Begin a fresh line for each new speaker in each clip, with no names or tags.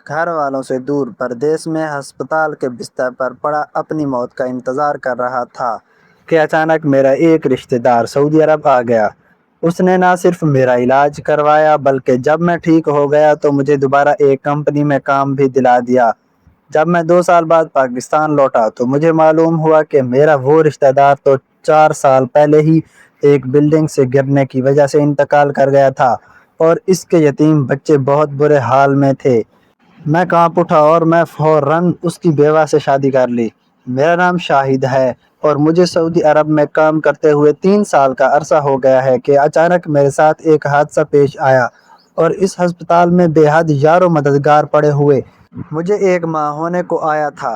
گھر والوں سے دور پردیس میں ہسپتال کے بستر پر پڑا اپنی موت کا انتظار کر رہا تھا کہ اچانک میرا ایک رشتہ دار سعودی عرب آ گیا۔ اس نے نہ صرف میرا علاج کروایا بلکہ جب میں ٹھیک ہو گیا تو مجھے دوبارہ ایک کمپنی میں کام بھی دلا دیا۔ جب میں 2 سال بعد پاکستان لوٹا تو مجھے معلوم ہوا کہ میرا وہ رشتہ دار تو 4 سال پہلے ہی ایک بلڈنگ سے گرنے کی وجہ سے انتقال کر گیا تھا اور اس کے یتیم بچے بہت برے حال میں تھے۔ میں کانپ اٹھا اور میں فوراً اس کی بیوہ سے شادی کر لی۔ میرا نام شاہد ہے اور مجھے سعودی عرب میں کام کرتے ہوئے 3 سال کا عرصہ ہو گیا ہے کہ اچانک میرے ساتھ ایک حادثہ پیش آیا اور اس ہسپتال میں بے حد یار و مددگار پڑے ہوئے مجھے 1 ماہ ہونے کو آیا تھا۔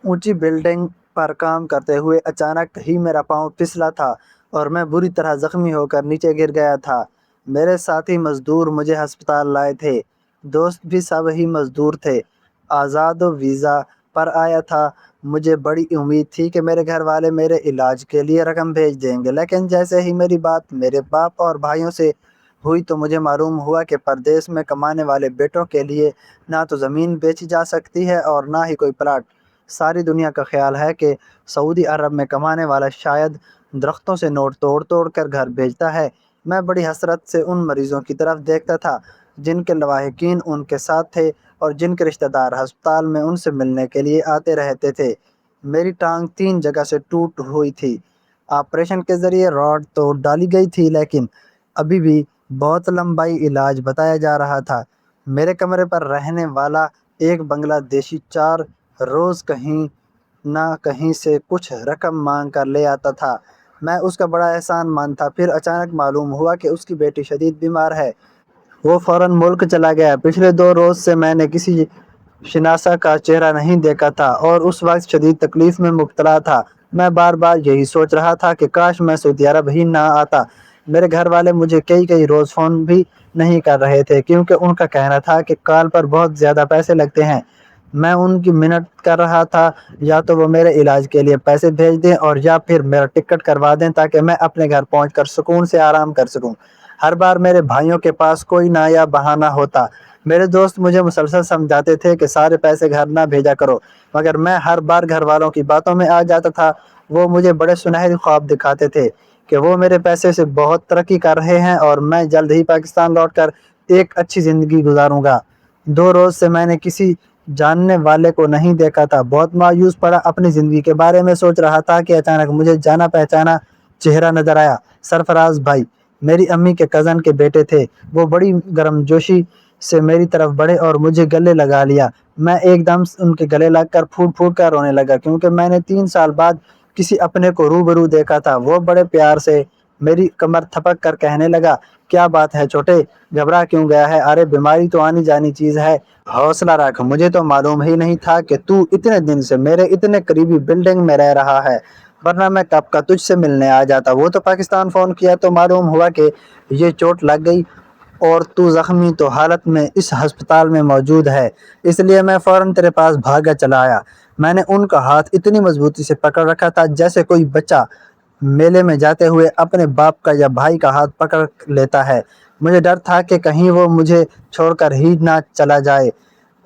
اونچی بلڈنگ پر کام کرتے ہوئے اچانک ہی میرا پاؤں پھسلا تھا اور میں بری طرح زخمی ہو کر نیچے گر گیا تھا۔ میرے ساتھی مزدور مجھے ہسپتال لائے تھے، دوست بھی سب ہی مزدور تھے۔ آزاد و ویزا پر آیا تھا۔ مجھے بڑی امید تھی کہ میرے گھر والے میرے علاج کے لیے رقم بھیج دیں گے، لیکن جیسے ہی میری بات میرے باپ اور بھائیوں سے ہوئی تو مجھے معلوم ہوا کہ پردیس میں کمانے والے بیٹوں کے لیے نہ تو زمین بیچی جا سکتی ہے اور نہ ہی کوئی پلاٹ۔ ساری دنیا کا خیال ہے کہ سعودی عرب میں کمانے والا شاید درختوں سے نوٹ توڑ توڑ کر گھر بھیجتا ہے۔ میں بڑی حسرت سے ان مریضوں کی طرف دیکھتا تھا جن کے لواحقین ان کے ساتھ تھے اور جن کے رشتہ دار ہسپتال میں ان سے ملنے کے لیے آتے رہتے تھے۔ میری ٹانگ 3 جگہ سے ٹوٹ ہوئی تھی۔ آپریشن کے ذریعے راڈ تو ڈالی گئی تھی لیکن ابھی بھی بہت لمبائی علاج بتایا جا رہا تھا۔ میرے کمرے پر رہنے والا ایک بنگلہ دیشی 4 روز کہیں نہ کہیں سے کچھ رقم مانگ کر لے آتا تھا۔ میں اس کا بڑا احسان مند تھا۔ پھر اچانک معلوم ہوا کہ اس کی بیٹی شدید بیمار ہے۔ وہ فوراً ملک چلا گیا۔ پچھلے 2 روز سے میں نے کسی شناسا کا چہرہ نہیں دیکھا تھا اور اس وقت شدید تکلیف میں مبتلا تھا۔ میں بار بار یہی سوچ رہا تھا کہ کاش میں سعودی عرب ہی نہ آتا۔ میرے گھر والے مجھے کئی روز فون بھی نہیں کر رہے تھے کیونکہ ان کا کہنا تھا کہ کال پر بہت زیادہ پیسے لگتے ہیں۔ میں ان کی منت کر رہا تھا یا تو وہ میرے علاج کے لیے پیسے بھیج دیں اور یا پھر میرا ٹکٹ کروا دیں تاکہ میں اپنے گھر پہنچ کر سکون سے آرام کر سکوں۔ ہر بار میرے بھائیوں کے پاس کوئی نیا بہانہ ہوتا۔ میرے دوست مجھے مسلسل سمجھاتے تھے کہ سارے پیسے گھر نہ بھیجا کرو، مگر میں ہر بار گھر والوں کی باتوں میں آ جاتا تھا۔ وہ مجھے بڑے سنہری خواب دکھاتے تھے کہ وہ میرے پیسے سے بہت ترقی کر رہے ہیں اور میں جلد ہی پاکستان لوٹ کر ایک اچھی زندگی گزاروں گا۔ 2 روز سے میں نے کسی جاننے والے کو نہیں دیکھا تھا۔ بہت مایوس پڑا اپنی زندگی کے بارے میں سوچ رہا تھا کہ اچانک مجھے جانا پہچانا چہرہ نظر آیا۔ سرفراز بھائی میری امی کے کزن کے بیٹے تھے۔ وہ بڑی گرمجوشی سے میری طرف بڑھے اور مجھے گلے لگا لیا۔ میں ایک دم ان کے گلے لگ کر پھوٹ پھوٹ کر رونے لگا کیونکہ میں نے 3 سال بعد کسی اپنے کو روبرو دیکھا تھا۔ وہ بڑے پیار سے میری کمر تھپک کر کہنے لگا، کیا بات ہے چھوٹے، گھبرا کیوں گیا ہے؟ ارے بیماری تو آنی جانی چیز ہے، حوصلہ رکھ۔ مجھے تو معلوم ہی نہیں تھا کہ تو اتنے دن سے میرے اتنے قریبی بلڈنگ میں رہ رہا ہے، ورنہ میں کب کا تجھ سے ملنے آ جاتا۔ وہ تو پاکستان فون کیا تو معلوم ہوا کہ یہ چوٹ لگ گئی اور تو زخمی تو حالت میں اس ہسپتال میں موجود ہے، اس لیے میں فوراً تیرے پاس بھاگا چلا آیا۔ میں نے ان کا ہاتھ اتنی مضبوطی سے پکڑ رکھا تھا جیسے کوئی بچہ میلے میں جاتے ہوئے اپنے باپ کا یا بھائی کا ہاتھ پکڑ لیتا ہے۔ مجھے ڈر تھا کہ کہیں وہ مجھے چھوڑ کر ہی نہ چلا جائے۔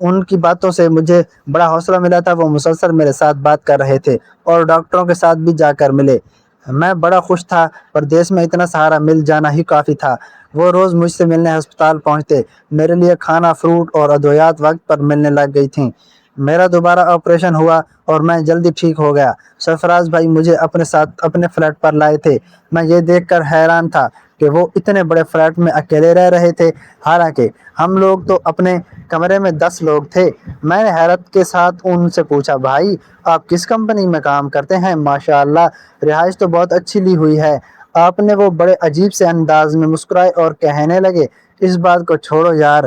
ان کی باتوں سے مجھے بڑا حوصلہ ملا تھا۔ وہ مسلسل میرے ساتھ بات کر رہے تھے اور ڈاکٹروں کے ساتھ بھی جا کر ملے۔ میں بڑا خوش تھا، پردیس میں اتنا سہارا مل جانا ہی کافی تھا۔ وہ روز مجھ سے ملنے ہسپتال پہنچتے۔ میرے لیے کھانا، فروٹ اور ادویات وقت پر ملنے لگ گئی تھیں۔ میرا دوبارہ آپریشن ہوا اور میں جلدی ٹھیک ہو گیا۔ سرفراز بھائی مجھے اپنے ساتھ اپنے فلیٹ پر لائے تھے۔ میں یہ دیکھ کر حیران تھا کہ وہ اتنے بڑے فلیٹ میں اکیلے رہ رہے تھے، حالانکہ ہم لوگ تو اپنے کمرے میں 10 لوگ تھے۔ میں نے حیرت کے ساتھ ان سے پوچھا، بھائی آپ کس کمپنی میں کام کرتے ہیں؟ ماشاءاللہ رہائش تو بہت اچھی لی ہوئی ہے آپ نے۔ وہ بڑے عجیب سے انداز میں مسکرائے اور کہنے لگے، اس بات کو چھوڑو یار،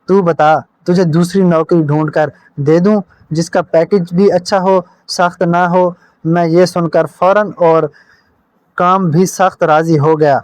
تو بتا تجھے دوسری نوکری ڈھونڈ کر دے دوں جس کا پیکج بھی اچھا ہو، سخت نہ ہو؟ میں یہ سن کر فوراً اور کام بھی سخت راضی ہو گیا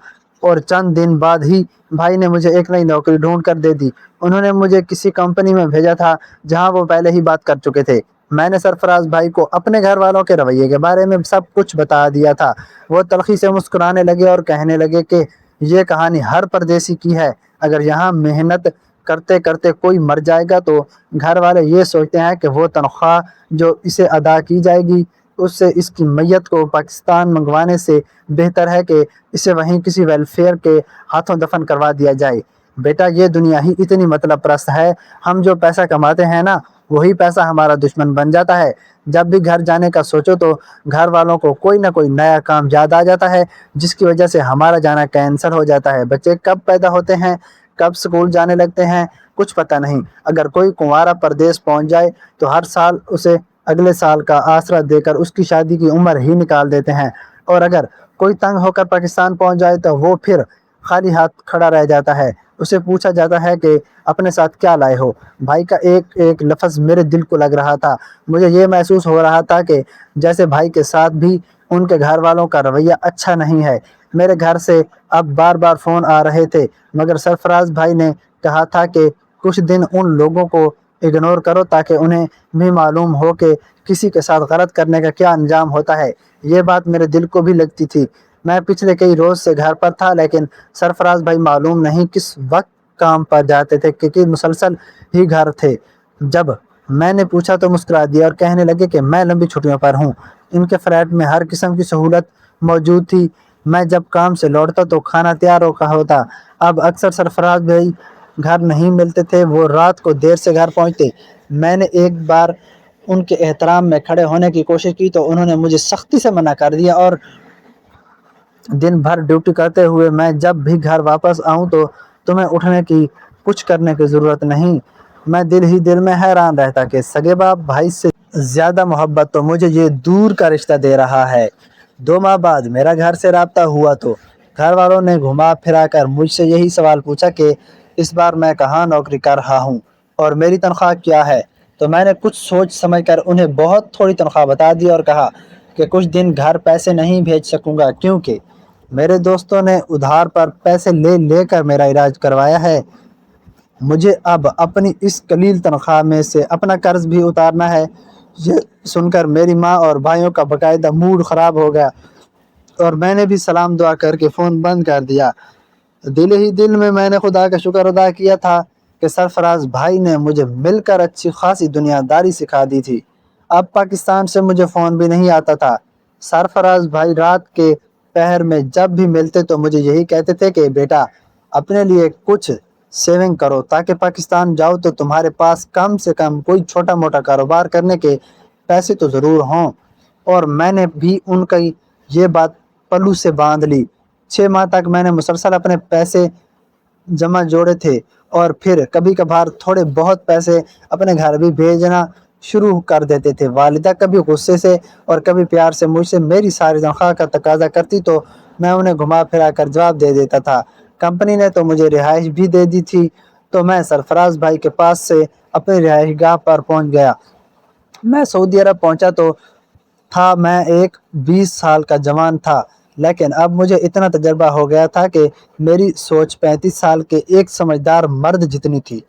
اور چند دن بعد ہی بھائی نے مجھے ایک نئی نوکری ڈھونڈ کر دے دی۔ انہوں نے مجھے کسی کمپنی میں بھیجا تھا جہاں وہ پہلے ہی بات کر چکے تھے۔ میں نے سرفراز بھائی کو اپنے گھر والوں کے رویے کے بارے میں سب کچھ بتا دیا تھا۔ وہ تلخی سے مسکرانے لگے اور کہنے لگے کہ یہ کہانی ہر پردیسی کی ہے، اگر یہاں محنت کرتے کرتے کوئی مر جائے گا تو گھر والے یہ سوچتے ہیں کہ وہ تنخواہ جو اسے ادا کی جائے گی اس سے اس کی میت کو پاکستان منگوانے سے بہتر ہے کہ اسے وہیں کسی ویلفیئر کے ہاتھوں دفن کروا دیا جائے۔ بیٹا یہ دنیا ہی اتنی مطلب پرست ہے، ہم جو پیسہ کماتے ہیں نا وہی پیسہ ہمارا دشمن بن جاتا ہے۔ جب بھی گھر جانے کا سوچو تو گھر والوں کو کوئی نہ کوئی نیا کام یاد آ جاتا ہے جس کی وجہ سے ہمارا جانا کینسل ہو جاتا ہے۔ بچے کب پیدا ہوتے ہیں، کب سکول جانے لگتے ہیں، کچھ پتہ نہیں۔ اگر کوئی کنوارا پردیس پہنچ جائے تو ہر سال اسے اگلے سال کا آسرا دے کر اس کی شادی کی عمر ہی نکال دیتے ہیں، اور اگر کوئی تنگ ہو کر پاکستان پہنچ جائے تو وہ پھر خالی ہاتھ کھڑا رہ جاتا ہے۔ اسے پوچھا جاتا ہے کہ اپنے ساتھ کیا لائے ہو۔ بھائی کا ایک ایک لفظ میرے دل کو لگ رہا تھا۔ مجھے یہ محسوس ہو رہا تھا کہ جیسے بھائی کے ساتھ بھی ان کے گھر والوں کا رویہ اچھا نہیں ہے۔ میرے گھر سے اب بار بار فون آ رہے تھے، مگر سرفراز بھائی نے کہا تھا کہ کچھ دن ان لوگوں کو اگنور کرو تاکہ انہیں بھی معلوم ہو کہ کسی کے ساتھ غلط کرنے کا کیا انجام ہوتا ہے۔ یہ بات میرے دل کو بھی لگتی تھی۔ میں پچھلے کئی روز سے گھر پر تھا، لیکن سرفراز بھائی معلوم نہیں کس وقت کام پر جاتے تھے کیونکہ مسلسل ہی گھر تھے۔ جب میں نے پوچھا تو مسکرا دیا اور کہنے لگے کہ میں لمبی چھٹیوں پر ہوں۔ ان کے فلیٹ میں ہر قسم کی سہولت موجود تھی۔ میں جب کام سے لوٹتا تو کھانا تیار ہوتا۔ اب اکثر سرفراز بھائی گھر نہیں ملتے تھے، وہ رات کو دیر سے گھر پہنچتے۔ میں نے ایک بار ان کے احترام میں کھڑے ہونے کی کوشش کی تو انہوں نے مجھے سختی سے منع کر دیا، اور دن بھر ڈیوٹی کرتے ہوئے میں جب بھی گھر واپس آؤں تو تمہیں اٹھنے کی کچھ کرنے کی ضرورت نہیں۔ میں دل ہی دل میں حیران رہتا کہ سگے باپ بھائی سے زیادہ محبت تو مجھے یہ دور کا رشتہ دے رہا ہے۔ 2 ماہ بعد میرا گھر سے رابطہ ہوا تو گھر والوں نے گھما پھرا کر مجھ سے یہی سوال پوچھا کہ اس بار میں کہاں نوکری کر رہا ہوں اور میری تنخواہ کیا ہے۔ تو میں نے کچھ سوچ سمجھ کر انہیں بہت تھوڑی تنخواہ بتا دی اور کہا کہ کچھ دن گھر پیسے نہیں بھیج سکوں گا کیونکہ میرے دوستوں نے ادھار پر پیسے لے لے کر میرا علاج کروایا ہے۔ مجھے اب اپنی اس قلیل تنخواہ میں سے اپنا قرض بھی اتارنا ہے۔ یہ سن کر میری ماں اور بھائیوں کا باقاعدہ موڈ خراب ہو گیا اور میں نے بھی سلام دعا کر کے فون بند کر دیا۔ دل ہی دل میں نے خدا کا شکر ادا کیا تھا کہ سرفراز بھائی نے مجھے مل کر اچھی خاصی دنیا داری سکھا دی تھی۔ اب پاکستان سے مجھے فون بھی نہیں آتا تھا۔ سرفراز بھائی رات کے پہر میں جب بھی ملتے تو مجھے یہی کہتے تھے کہ بیٹا اپنے لیے کچھ سیونگ کرو تاکہ پاکستان جاؤ تو تمہارے پاس کم سے کم کوئی چھوٹا موٹا کاروبار کرنے کے پیسے تو ضرور ہوں۔ اور میں نے بھی ان کی یہ بات پلو سے باندھ لی۔ 6 ماہ تک میں نے مسلسل اپنے پیسے جمع جوڑے تھے اور پھر کبھی کبھار تھوڑے بہت پیسے اپنے گھر بھی بھیجنا شروع کر دیتے تھے۔ والدہ کبھی غصے سے اور کبھی پیار سے مجھ سے میری ساری تنخواہ کا تقاضا کرتی تو میں انہیں گھما پھرا کر جواب دے دیتا تھا۔ کمپنی نے تو مجھے رہائش بھی دے دی تھی تو میں سرفراز بھائی کے پاس سے اپنی رہائش گاہ پر پہنچ گیا۔ میں سعودی عرب پہنچا تو تھا میں ایک 20 سال کا جوان تھا، لیکن اب مجھے اتنا تجربہ ہو گیا تھا کہ میری سوچ 35 سال کے ایک سمجھدار مرد جتنی تھی۔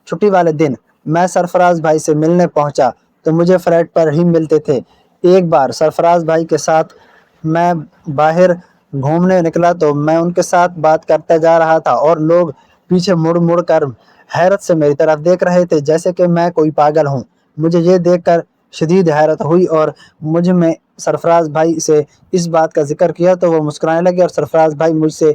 چھٹی والے دن میں سرفراز بھائی سے ملنے پہنچا تو مجھے فلیٹ پر ہی ملتے تھے۔ ایک بار سرفراز بھائی کے ساتھ میں باہر گھومنے نکلا تو میں ان کے ساتھ بات کرتا جا رہا تھا اور لوگ پیچھے مڑ مڑ کر حیرت سے میری طرف دیکھ رہے تھے جیسے کہ میں کوئی پاگل ہوں۔ مجھے یہ دیکھ کر شدید حیرت ہوئی اور مجھ میں سرفراز بھائی سے اس بات کا ذکر کیا تو وہ مسکرانے لگے اور سرفراز بھائی مجھ سے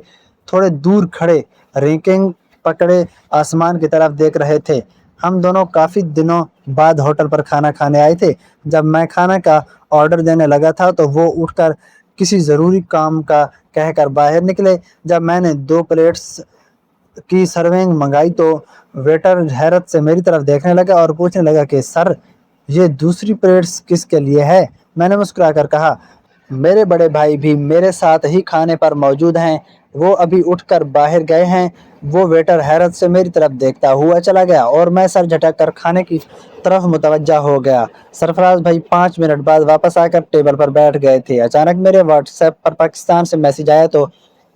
تھوڑے دور کھڑے رینکنگ پکڑے آسمان کی طرف دیکھ رہے تھے۔ ہم دونوں کافی دنوں بعد ہوٹل پر کھانا کھانے آئے تھے۔ جب میں کھانا کا آرڈر دینے لگا تھا تو وہ اٹھ کر کسی ضروری کام کا کہہ کر باہر نکلے۔ جب میں نے 2 پلیٹس کی سرونگ منگائی تو ویٹر حیرت سے میری طرف دیکھنے لگا اور پوچھنے لگا کہ سر یہ دوسری پلیٹس کس کے لیے ہے؟ میں نے مسکرا کر کہا میرے بڑے بھائی بھی میرے ساتھ ہی کھانے پر موجود ہیں، وہ ابھی اٹھ کر باہر گئے ہیں۔ وہ ویٹر حیرت سے میری طرف دیکھتا ہوا چلا گیا اور میں سر جھٹک کر کھانے کی طرف متوجہ ہو گیا۔ سرفراز بھائی 5 منٹ بعد واپس آ کر ٹیبل پر بیٹھ گئے تھے۔ اچانک میرے واٹس ایپ پر پاکستان سے میسج آیا تو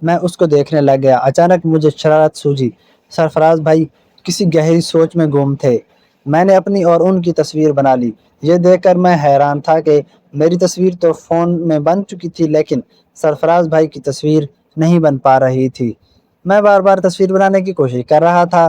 میں اس کو دیکھنے لگ گیا۔ اچانک مجھے شرارت سوجی۔ سرفراز بھائی کسی گہری سوچ میں گم تھے۔ میں نے اپنی اور ان کی تصویر بنا لی۔ یہ دیکھ کر میں حیران تھا کہ میری تصویر تو فون میں بن چکی تھی لیکن سرفراز بھائی کی تصویر نہیں بن پا رہی تھی۔ میں بار بار تصویر بنانے کی کوشش کر رہا تھا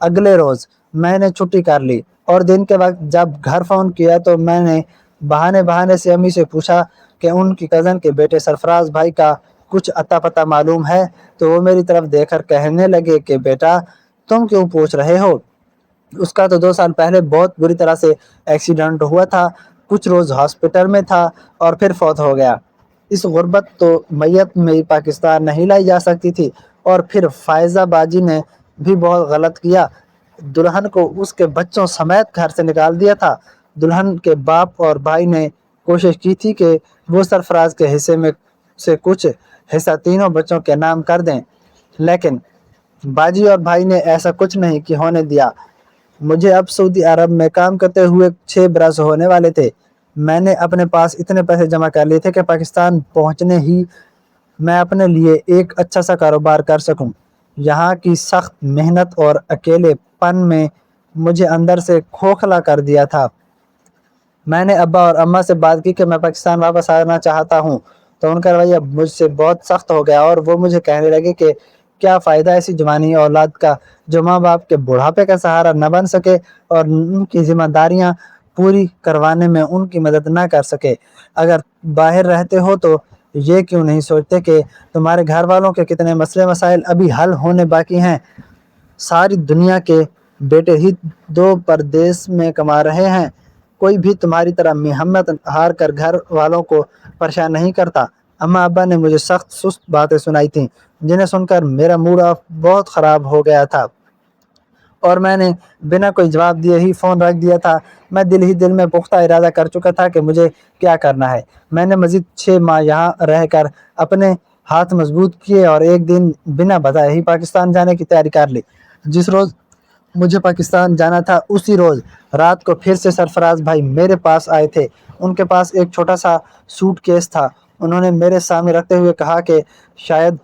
اگلے روز میں نے چھٹی کر لی اور دن کے وقت جب گھر فون کیا تو میں نے بہانے سے امی سے پوچھا کہ ان کی کزن کے بیٹے سرفراز بھائی کا کچھ اتا پتہ معلوم ہے، تو وہ میری طرف دیکھ کر کہنے لگے کہ بیٹا تم کیوں پوچھ رہے ہو؟ اس کا تو 2 سال پہلے بہت بری طرح سے ایکسیڈنٹ ہوا تھا، کچھ روز ہاسپٹل میں تھا اور پھر فوت ہو گیا۔ اس غربت تو میت میں پاکستان نہیں لائی جا سکتی تھی۔ اور پھر فائزہ باجی نے بھی بہت غلط کیا، دلہن کو اس کے بچوں سمیت گھر سے نکال دیا تھا۔ دلہن کے باپ اور بھائی نے کوشش کی تھی کہ وہ سرفراز کے حصے میں سے کچھ حصہ تینوں بچوں کے نام کر دیں، لیکن باجی اور بھائی نے ایسا کچھ نہیں کہ ہونے دیا۔ مجھے اب سعودی عرب میں کام کرتے ہوئے 6 برس ہونے والے تھے۔ میں نے اپنے پاس اتنے پیسے جمع کر لیے تھے کہ پاکستان پہنچنے ہی میں اپنے لیے ایک اچھا سا کاروبار کر سکوں۔ یہاں کی سخت محنت اور اکیلے پن میں مجھے اندر سے کھوکھلا کر دیا تھا۔ میں نے ابا اور اماں سے بات کی کہ میں پاکستان واپس آنا چاہتا ہوں، تو ان کا رویہ مجھ سے بہت سخت ہو گیا اور وہ مجھے کہنے لگے کہ کیا فائدہ ایسی جوانی اولاد کا جو ماں باپ کے بڑھاپے کا سہارا نہ بن سکے اور ان کی ذمہ داریاں پوری کروانے میں ان کی مدد نہ کر سکے۔ اگر باہر رہتے ہو تو یہ کیوں نہیں سوچتے کہ تمہارے گھر والوں کے کتنے مسئلے مسائل ابھی حل ہونے باقی ہیں؟ ساری دنیا کے بیٹے ہی 2 پردیس میں کما رہے ہیں، کوئی بھی تمہاری طرح ہمت ہار کر گھر والوں کو پریشان نہیں کرتا۔ اماں ابا نے مجھے سخت سست باتیں سنائی تھیں جنہیں سن کر میرا موڈ آف بہت خراب ہو گیا تھا اور میں نے بنا کوئی جواب دیے ہی فون رکھ دیا تھا۔ میں دل ہی دل میں پختہ ارادہ کر چکا تھا کہ مجھے کیا کرنا ہے۔ میں نے مزید 6 ماہ یہاں رہ کر اپنے ہاتھ مضبوط کیے اور ایک دن بنا بتائے ہی پاکستان جانے کی تیاری کر لی۔ جس روز مجھے پاکستان جانا تھا اسی روز رات کو پھر سے سرفراز بھائی میرے پاس آئے تھے۔ ان کے پاس ایک چھوٹا سا سوٹ کیس تھا۔ انہوں نے میرے سامنے رکھتے ہوئے کہا کہ شاید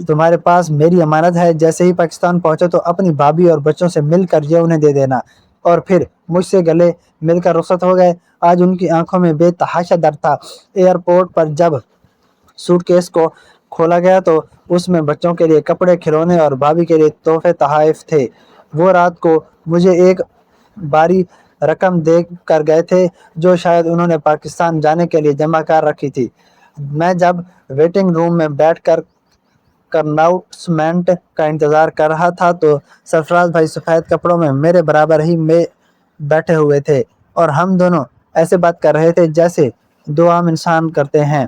تمہارے پاس میری امانت ہے، جیسے ہی پاکستان پہنچے تو اپنی بھابھی اور بچوں سے مل کر یہ انہیں دے دینا۔ اور پھر مجھ سے گلے مل کر رخصت ہو گئے۔ آج ان کی آنکھوں میں بے تحاشا درد تھا۔ ایئرپورٹ پر جب سوٹ کیس کو کھولا گیا تو اس میں بچوں کے لیے کپڑے، کھلونے اور بھابھی کے لیے تحفے تحائف تھے۔ وہ رات کو مجھے ایک باری رقم دے کر گئے تھے جو شاید انہوں نے پاکستان جانے کے لیے جمع کر رکھی تھی۔ میں جب ویٹنگ روم میں بیٹھ کر اناؤنسمنٹ کا انتظار کر رہا تھا تو سرفراز بھائی سفید کپڑوں میں میرے برابر ہی میں بیٹھے ہوئے تھے اور ہم دونوں ایسے بات کر رہے تھے جیسے 2 عام انسان کرتے ہیں۔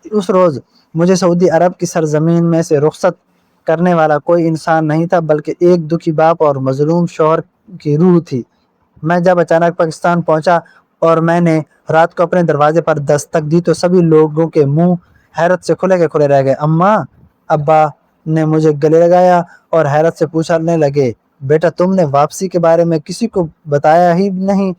اس روز مجھے سعودی عرب کی سرزمین میں سے رخصت کرنے والا کوئی انسان نہیں تھا بلکہ ایک دکھی باپ اور مظلوم شوہر کی روح تھی۔ میں جب اچانک پاکستان پہنچا اور میں نے رات کو اپنے دروازے پر دستک دی تو سبھی لوگوں کے منہ حیرت سے کھلے کے کھلے رہ گئے۔ اماں ابا نے مجھے گلے لگایا اور حیرت سے پوچھنے لگے، بیٹا تم نے واپسی کے بارے میں کسی کو بتایا ہی نہیں؟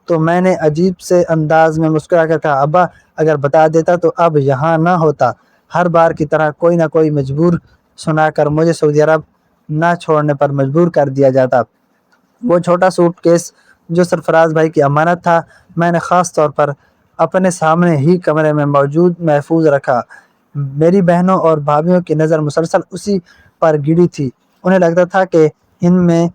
تو میں نے عجیب سے انداز میں مسکرا کر کہا، ابا اگر بتا دیتا تو اب یہاں نہ ہوتا۔ ہر بار کی طرح کوئی نہ کوئی مجبور سنا کر مجھے سعودی عرب نہ چھوڑنے پر مجبور کر دیا جاتا۔ وہ چھوٹا سوٹ کیس جو سرفراز بھائی کی امانت تھا میں نے خاص طور پر اپنے سامنے ہی کمرے میں موجود محفوظ رکھا۔ میری بہنوں اور بھابھیوں کی نظر مسلسل اسی پر گڑی تھی۔ انہیں لگتا تھا کہ ان میں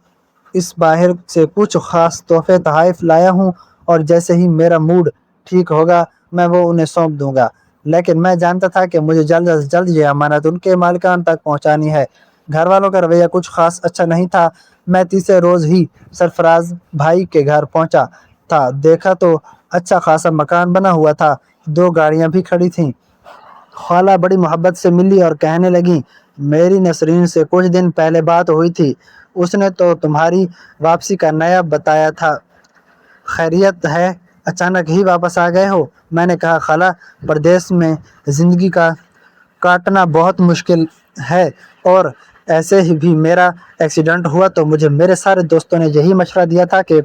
اس باہر سے کچھ خاص تحفے تحائف لایا ہوں اور جیسے ہی میرا موڈ ٹھیک ہوگا میں وہ انہیں سونپ دوں گا، لیکن میں جانتا تھا کہ مجھے جلد از جلد یہ امانت ان کے مالکان تک پہنچانی ہے۔ گھر والوں کا رویہ کچھ خاص اچھا نہیں تھا۔ میں تیسرے روز ہی سرفراز بھائی کے گھر پہنچا تھا، دیکھا تو اچھا خاصا مکان بنا ہوا تھا، 2 گاڑیاں بھی کھڑی تھیں۔ خالہ بڑی محبت سے ملی اور کہنے لگیں، میری نسرین سے کچھ دن پہلے بات ہوئی تھی، اس نے تو تمہاری واپسی کا نیا بتایا تھا، خیریت ہے؟ اچانک ہی واپس آ گئے ہو؟ میں نے کہا، خالہ پردیس میں زندگی کا کاٹنا بہت مشکل ہے اور ایسے ہی بھی میرا ایکسیڈنٹ ہوا تو مجھے میرے سارے دوستوں نے یہی مشورہ دیا تھا کہ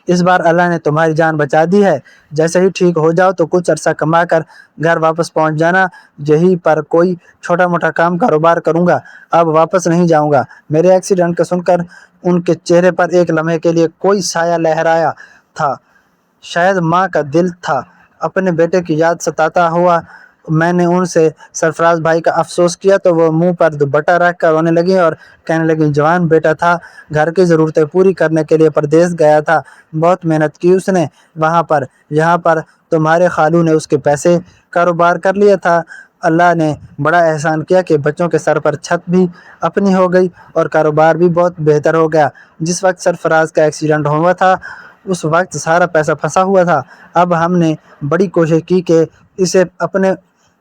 اس بار اللہ نے تمہاری جان بچا دی ہے، جیسے ہی ٹھیک ہو جاؤ تو کچھ عرصہ کما کر گھر واپس پہنچ جانا، یہیں پر کوئی چھوٹا موٹا کام کاروبار کروں گا، اب واپس نہیں جاؤں گا۔ میرے ایکسیڈنٹ کو سن کر ان کے چہرے پر ایک لمحے کے لیے کوئی سایہ لہرایا تھا، شاید ماں کا دل تھا۔ اپنے بیٹے کی یاد ستاتا ہوا میں نے ان سے سرفراز بھائی کا افسوس کیا تو وہ منہ پر دوپٹہ رکھ کر رونے لگی اور کہنے لگی جوان بیٹا تھا، گھر کی ضرورتیں پوری کرنے کے لیے پردیس گیا تھا، بہت محنت کی اس نے وہاں پر، یہاں پر تمہارے خالو نے اس کے پیسے کاروبار کر لیا تھا۔ اللہ نے بڑا احسان کیا کہ بچوں کے سر پر چھت بھی اپنی ہو گئی اور کاروبار بھی بہت بہتر ہو گیا۔ جس وقت سرفراز کا ایکسیڈنٹ ہوا تھا اس وقت سارا پیسہ پھنسا ہوا تھا۔ اب ہم نے بڑی کوشش کی کہ اسے اپنے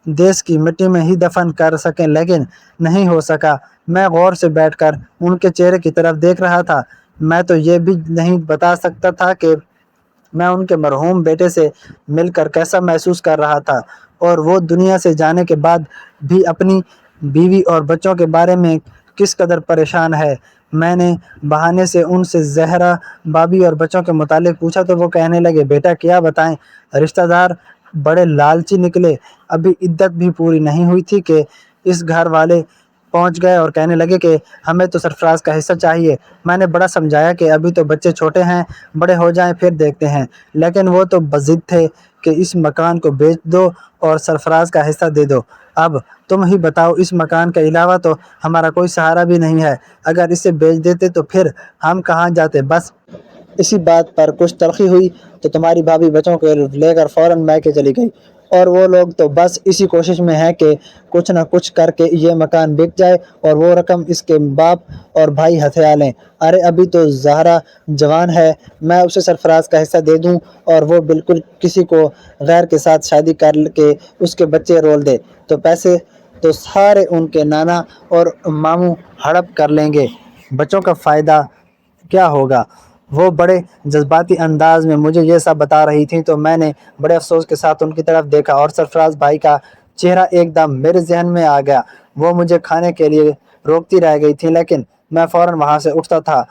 دیس کی مٹی میں ہی دفن کر سکیں لیکن نہیں ہو سکا۔ میں غور سے بیٹھ کر ان کے چہرے کی طرف دیکھ رہا تھا۔ میں تو یہ بھی نہیں بتا سکتا تھا کہ میں ان کے مرحوم بیٹے سے مل کر کیسا محسوس کر رہا تھا اور وہ دنیا سے جانے کے بعد بھی اپنی بیوی اور بچوں کے بارے میں کس قدر پریشان ہے۔ میں نے بہانے سے ان سے زہرا بھابھی اور بچوں کے متعلق پوچھا تو وہ کہنے لگے بیٹا کیا بتائیں، رشتہ دار بڑے لالچی نکلے، ابھی عدت بھی پوری نہیں ہوئی تھی کہ اس گھر والے پہنچ گئے اور کہنے لگے کہ ہمیں تو سرفراز کا حصہ چاہیے۔ میں نے بڑا سمجھایا کہ ابھی تو بچے چھوٹے ہیں، بڑے ہو جائیں پھر دیکھتے ہیں، لیکن وہ تو بضد تھے کہ اس مکان کو بیچ دو اور سرفراز کا حصہ دے دو۔ اب تم ہی بتاؤ، اس مکان کے علاوہ تو ہمارا کوئی سہارا بھی نہیں ہے، اگر اسے بیچ دیتے تو پھر ہم کہاں جاتے؟ بس اسی بات پر کچھ تلخی ہوئی تو تمہاری بھابھی بچوں کو لے کر فوراً میکے چلی گئی اور وہ لوگ تو بس اسی کوشش میں ہیں کہ کچھ نہ کچھ کر کے یہ مکان بک جائے اور وہ رقم اس کے باپ اور بھائی ہتھیا لیں۔ ارے ابھی تو زہرا جوان ہے، میں اسے سرفراز کا حصہ دے دوں اور وہ بالکل کسی کو غیر کے ساتھ شادی کر کے اس کے بچے رول دے تو پیسے تو سارے ان کے نانا اور ماموں ہڑپ کر لیں گے، بچوں کا فائدہ کیا ہوگا؟ وہ بڑے جذباتی انداز میں مجھے یہ سب بتا رہی تھیں تو میں نے بڑے افسوس کے ساتھ ان کی طرف دیکھا اور سرفراز بھائی کا چہرہ ایک دم میرے ذہن میں آ گیا۔ وہ مجھے کھانے کے لیے روکتی رہ گئی تھی لیکن میں فوراً وہاں سے اٹھتا تھا۔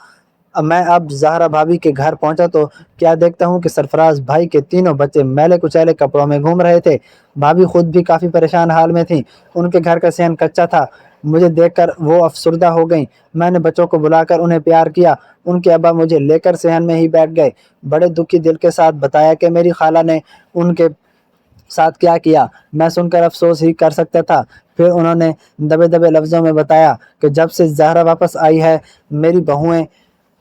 میں اب زہرا بھابھی کے گھر پہنچا تو کیا دیکھتا ہوں کہ سرفراز بھائی کے تینوں بچے میلے کچیلے کپڑوں میں گھوم رہے تھے۔ بھابھی خود بھی کافی پریشان حال میں تھیں، ان کے گھر کا صحن کچا تھا۔ مجھے دیکھ کر وہ افسردہ ہو گئیں۔ میں نے بچوں کو بلا کر انہیں پیار کیا۔ ان کے ابا مجھے لے کر صحن میں ہی بیٹھ گئے، بڑے دکھی دل کے ساتھ بتایا کہ میری خالہ نے ان کے ساتھ کیا کیا۔ میں سن کر افسوس ہی کر سکتا تھا۔ پھر انہوں نے دبے دبے لفظوں میں بتایا کہ جب سے زہرا واپس آئی ہے میری بہوئیں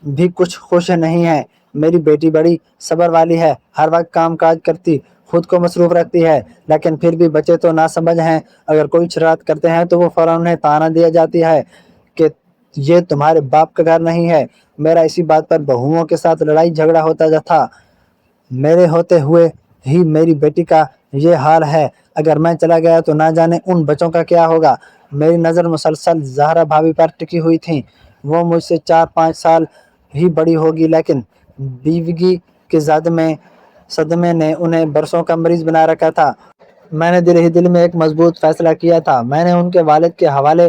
بھی کچھ خوش نہیں ہیں۔ میری بیٹی بڑی صبر والی ہے، ہر وقت کام کاج کرتی، خود کو مصروف رکھتی ہے، لیکن پھر بھی بچے تو ناسمجھ ہیں، اگر کوئی شرارت کرتے ہیں تو وہ فوراً انہیں طعنہ دیا جاتی ہے کہ یہ تمہارے باپ کا گھر نہیں ہے۔ میرا اسی بات پر بہوؤں کے ساتھ لڑائی جھگڑا ہوتا تھا۔ میرے ہوتے ہوئے ہی میری بیٹی کا یہ حال ہے، اگر میں چلا گیا تو نہ جانے ان بچوں کا کیا ہوگا۔ میری نظر مسلسل زہرا بھابھی پر ٹکی ہوئی تھی۔ وہ مجھ سے 4-5 سال ہی بڑی ہوگی لیکن بیوگی کے صدمے نے انہیں برسوں کا مریض بنا رکھا تھا۔ میں نے دل ہی دل میں ایک مضبوط فیصلہ کیا تھا۔ میں نے ان کے والد کے حوالے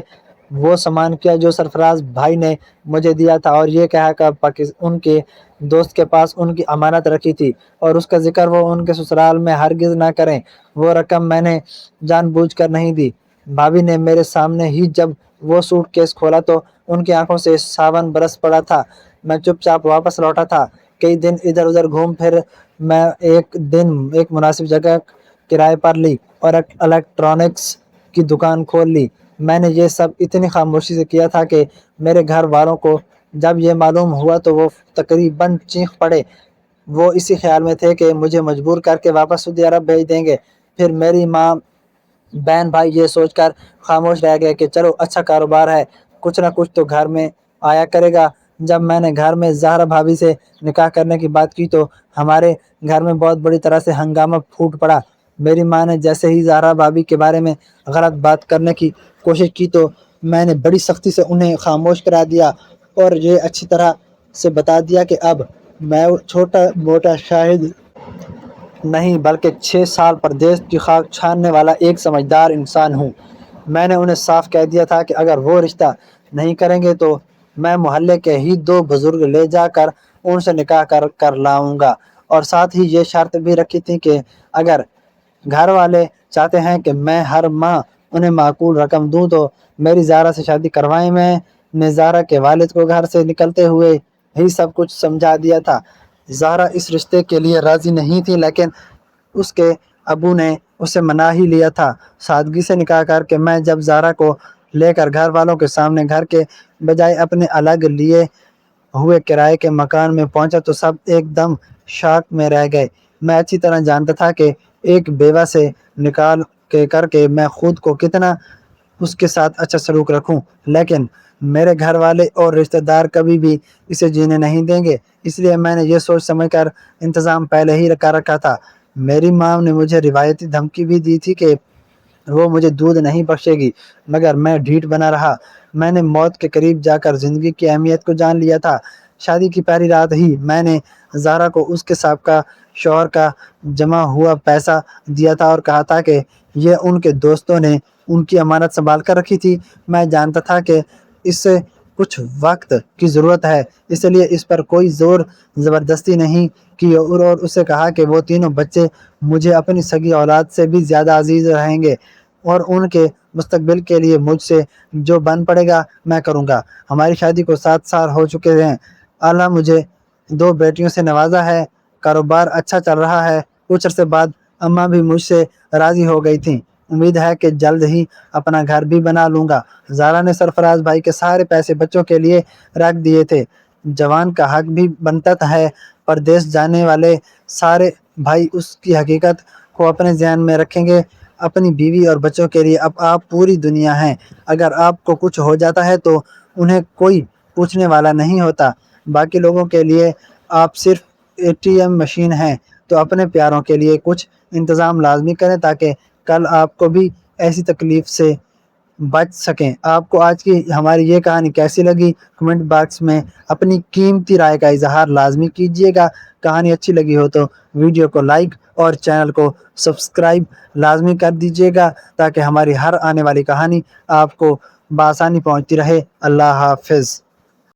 وہ سامان کیا جو سرفراز بھائی نے مجھے دیا تھا اور یہ کہا کہ ان کے دوست کے پاس ان کی امانت رکھی تھی اور اس کا ذکر وہ ان کے سسرال میں ہرگز نہ کریں۔ وہ رقم میں نے جان بوجھ کر نہیں دی۔ بھابھی نے میرے سامنے ہی جب وہ سوٹ کیس کھولا تو ان کی آنکھوں سے ساون برس پڑا تھا۔ میں چپ چاپ واپس لوٹا تھا۔ کئی دن ادھر ادھر گھوم پھر میں ایک دن ایک مناسب جگہ کرائے پر لی اور ایک الیکٹرانکس کی دکان کھول لی۔ میں نے یہ سب اتنی خاموشی سے کیا تھا کہ میرے گھر والوں کو جب یہ معلوم ہوا تو وہ تقریباً چیخ پڑے۔ وہ اسی خیال میں تھے کہ مجھے مجبور کر کے واپس سعودی عرب بھیج دیں گے۔ پھر میری ماں بہن بھائی یہ سوچ کر خاموش رہ گئے کہ چلو اچھا کاروبار ہے، کچھ نہ کچھ تو گھر میں آیا کرے گا۔ جب میں نے گھر میں زہرا بھابھی سے نکاح کرنے کی بات کی تو ہمارے گھر میں بہت بڑی طرح سے ہنگامہ پھوٹ پڑا۔ میری ماں نے جیسے ہی زہرا بھابھی کے بارے میں غلط بات کرنے کی کوشش کی تو میں نے بڑی سختی سے انہیں خاموش کرا دیا اور یہ اچھی طرح سے بتا دیا کہ اب میں چھوٹا موٹا شاہد نہیں بلکہ 6 سال پردیس کی خاک چھاننے والا ایک سمجھدار انسان ہوں۔ میں نے انہیں صاف کہہ دیا تھا کہ اگر وہ رشتہ نہیں کریں گے تو میں محلے کے ہی 2 بزرگ لے جا کر ان سے نکاح کر لاؤں گا اور ساتھ ہی یہ شرط بھی رکھی تھی کہ اگر گھر والے چاہتے ہیں کہ میں ہر ماہ انہیں معقول رقم دوں تو میری زہرا سے شادی کروائیں۔ میں نے زہرا کے والد کو گھر سے نکلتے ہوئے ہی سب کچھ سمجھا دیا تھا۔ زہرا اس رشتے کے لیے راضی نہیں تھی لیکن اس کے ابو نے اسے منا ہی لیا تھا۔ سادگی سے نکاح کر کے میں جب زہرا کو لے کر گھر والوں کے سامنے گھر کے بجائے اپنے الگ لیے ہوئے کرائے کے مکان میں پہنچا تو سب ایک دم شاک میں رہ گئے۔ میں اچھی طرح جانتا تھا کہ ایک بیوہ سے نکاح کر کے میں خود کو کتنا اس کے ساتھ اچھا سلوک رکھوں، لیکن میرے گھر والے اور رشتہ دار کبھی بھی اسے جینے نہیں دیں گے، اس لیے میں نے یہ سوچ سمجھ کر انتظام پہلے ہی کر رکھا تھا۔ میری ماں نے مجھے روایتی دھمکی بھی دی تھی کہ وہ مجھے دودھ نہیں بخشے گی، مگر میں ڈھیٹ بنا رہا۔ میں نے موت کے قریب جا کر زندگی کی اہمیت کو جان لیا تھا۔ شادی کی پہلی رات ہی میں نے زہرا کو اس کے سابقہ شوہر کا جمع ہوا پیسہ دیا تھا اور کہا تھا کہ یہ ان کے دوستوں نے ان کی امانت سنبھال کر رکھی تھی۔ میں جانتا تھا کہ اس سے کچھ وقت کی ضرورت ہے، اس لیے اس پر کوئی زور زبردستی نہیں کی اور اسے کہا کہ وہ تینوں بچے مجھے اپنی سگی اولاد سے بھی زیادہ عزیز رہیں گے اور ان کے مستقبل کے لیے مجھ سے جو بن پڑے گا میں کروں گا۔ ہماری شادی کو 7 سال ہو چکے ہیں۔ اللہ مجھے 2 بیٹیوں سے نوازا ہے، کاروبار اچھا چل رہا ہے۔ کچھ عرصے بعد اماں بھی مجھ سے راضی ہو گئی تھیں۔ امید ہے کہ جلد ہی اپنا گھر بھی بنا لوں گا۔ زہرا نے سرفراز بھائی کے سارے پیسے بچوں کے لیے رکھ دیے تھے۔ جوان کا حق بھی بنتا ہے۔ پردیس جانے والے سارے بھائی اس کی حقیقت کو اپنے ذہن میں رکھیں گے۔ اپنی بیوی اور بچوں کے لیے اب آپ پوری دنیا ہیں۔ اگر آپ کو کچھ ہو جاتا ہے تو انہیں کوئی پوچھنے والا نہیں ہوتا۔ باقی لوگوں کے لیے آپ صرف ATM مشین ہیں۔ تو اپنے پیاروں کے لیے کچھ انتظام لازمی کریں تاکہ کل آپ کو بھی ایسی تکلیف سے بچ سکیں۔ آپ کو آج کی ہماری یہ کہانی کیسی لگی؟ کمنٹ باکس میں اپنی قیمتی رائے کا اظہار لازمی کیجیے گا۔ کہانی اچھی لگی ہو تو ویڈیو کو لائک اور چینل کو سبسکرائب لازمی کر دیجیے گا تاکہ ہماری ہر آنے والی کہانی آپ کو بآسانی پہنچتی رہے۔ اللہ حافظ۔